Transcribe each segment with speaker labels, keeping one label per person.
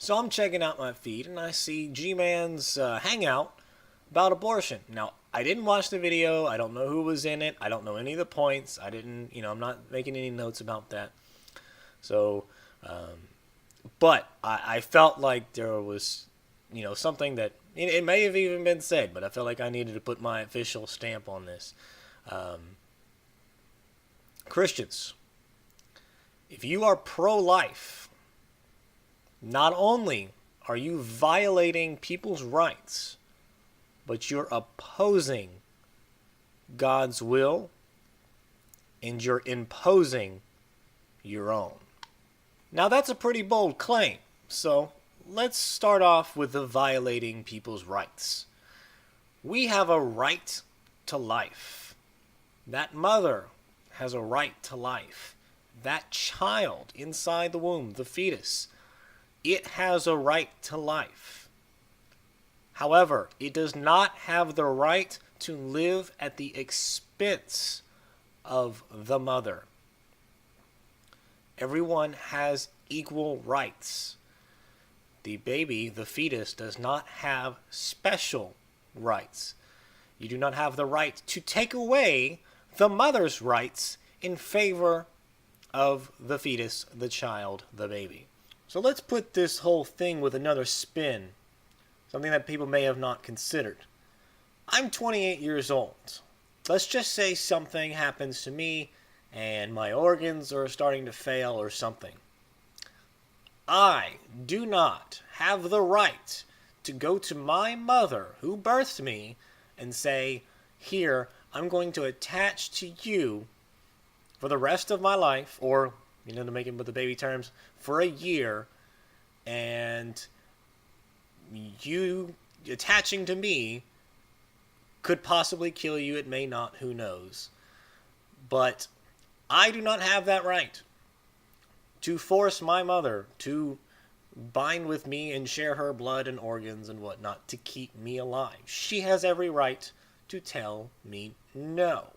Speaker 1: So I'm checking out my feed and I see G-Man's hangout about abortion. Now, I didn't watch the video. I don't know who was in it. I don't know any of the points. I didn't, I'm not making any notes about that. So, but I felt like there was, something that, it may have even been said, but I felt like I needed to put my official stamp on this. Christians, if you are pro-life, not only are you violating people's rights, but you're opposing God's will and you're imposing your own. Now that's a pretty bold claim, so let's start off with the violating people's rights. We have a right to life. That mother has a right to life. That child inside the womb, the fetus, it has a right to life. However, it does not have the right to live at the expense of the mother. Everyone has equal rights. The baby, the fetus, does not have special rights. You do not have the right to take away the mother's rights in favor of the fetus, the child, the baby. So let's put this whole thing with another spin, something that people may have not considered. I'm 28 years old. Let's just say something happens to me and my organs are starting to fail or something. I do not have the right to go to my mother who birthed me and say, here, I'm going to attach to you for the rest of my life, or, to make it with the baby terms, for a year, and you attaching to me could possibly kill you. It may not, who knows. But I do not have that right to force my mother to bind with me and share her blood and organs and whatnot to keep me alive. She has every right to tell me no.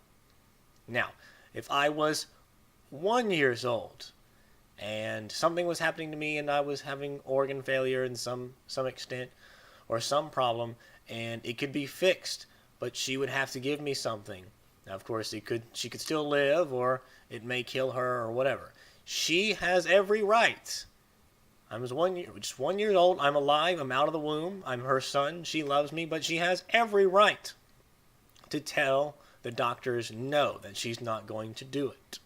Speaker 1: Now, if I was 1 year old and something was happening to me and I was having organ failure in some extent or some problem, and it could be fixed, but she would have to give me something. Now, of course, she could still live, or it may kill her or whatever. She has every right. I was just 1 year old. I'm alive. I'm out of the womb. I'm her son. She loves me, but she has every right to tell the doctors no, that she's not going to do it.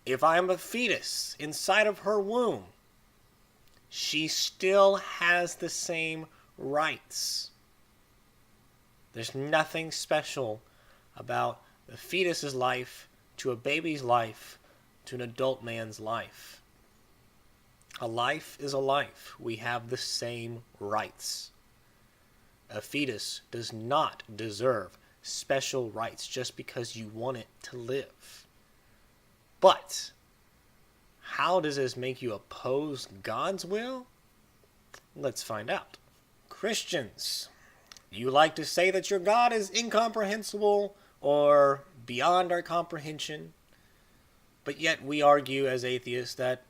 Speaker 1: If I am a fetus inside of her womb, she still has the same rights. There's nothing special about the fetus's life to a baby's life to an adult man's life. A life is a life. We have the same rights. A fetus does not deserve special rights just because you want it to live. But how does this make you oppose God's will? Let's find out. Christians, you like to say that your God is incomprehensible or beyond our comprehension, but yet we argue as atheists that,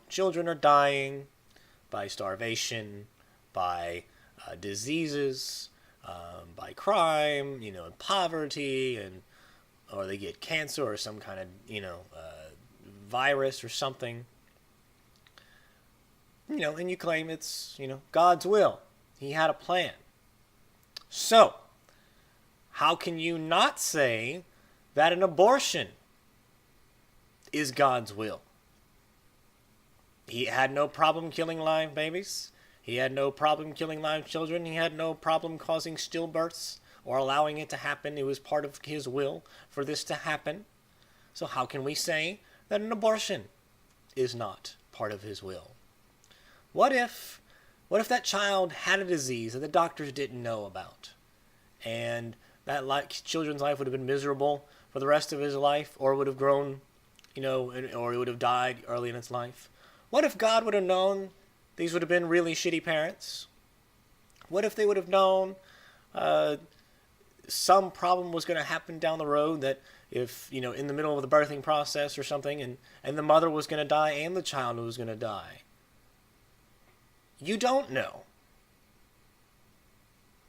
Speaker 1: children are dying by starvation, by diseases, by crime, and poverty, or they get cancer or some kind of, virus or something. And you claim it's, God's will. He had a plan. So, how can you not say that an abortion is God's will? He had no problem killing live babies. He had no problem killing live children. He had no problem causing stillbirths or allowing it to happen. It was part of his will for this to happen. So how can we say that an abortion is not part of his will? What if that child had a disease that the doctors didn't know about, and that children's life would have been miserable for the rest of his life, or would have grown, or it would have died early in its life? What if God would have known these would have been really shitty parents? What if they would have known some problem was going to happen down the road that, if in the middle of the birthing process or something, and the mother was going to die and the child was going to die. You don't know.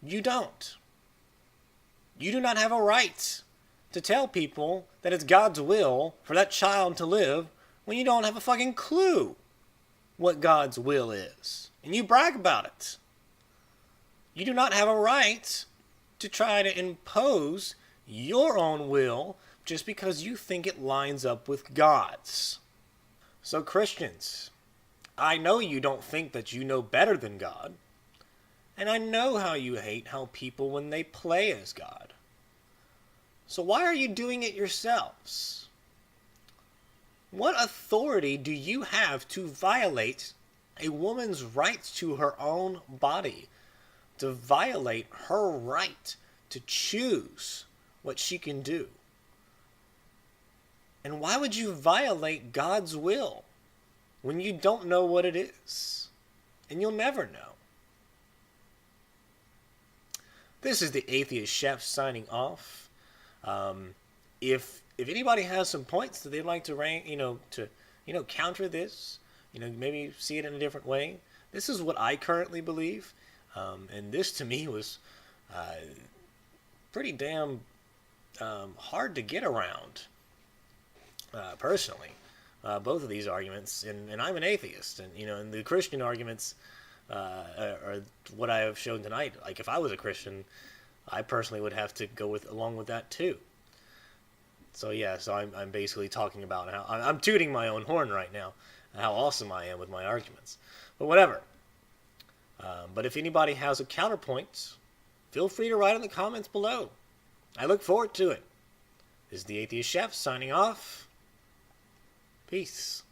Speaker 1: You don't. You do not have a right to tell people that it's God's will for that child to live when you don't have a fucking clue what God's will is. And you brag about it. You do not have a right to try to impose your own will just because you think it lines up with God's. So Christians, I know you don't think that you know better than God. And I know how you hate how people when they play as God. So why are you doing it yourselves? What authority do you have to violate a woman's rights to her own body? To violate her right to choose what she can do? And why would you violate God's will when you don't know what it is? And you'll never know. This is the Atheist Chef signing off. If anybody has some points that they'd like to rank, counter this, maybe see it in a different way. This is what I currently believe, and this to me was pretty damn hard to get around. Personally, both of these arguments, and I'm an atheist, and the Christian arguments are what I have shown tonight. Like if I was a Christian, I personally would have to go along with that too. So yeah, I'm basically talking about how I'm tooting my own horn right now, how awesome I am with my arguments. But whatever. But if anybody has a counterpoint, feel free to write in the comments below. I look forward to it. This is the Atheist Chef signing off. Peace.